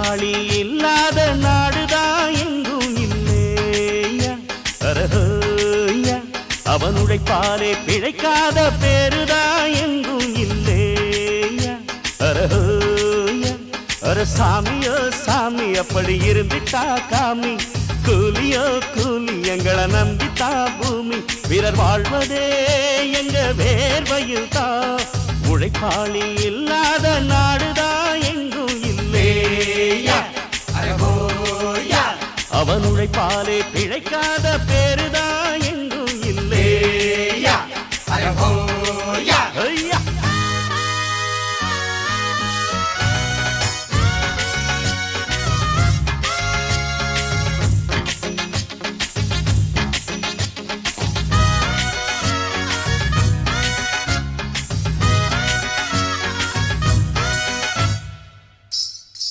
உழைப்பாளி இல்லாத நாடுதான் எங்கும் இல்லையா அரஹோயா அவன் உழைப்பாலே பிழைக்காத பேருதான் எங்கும் இல்லையா அரஹோயா அர சாமியோ சாமி அப்படி இருந்துட்டா காமி கூலியோ கூலி எங்களை நம்பித்தா பூமி வீரர் வாழ்வதே எங்க வேர்வையில் தான் உழைப்பாளி இல்லாத நாடுதான் எங்கும் இல்லையா அவன் உழைப்பாலே பிழைக்காத பேரு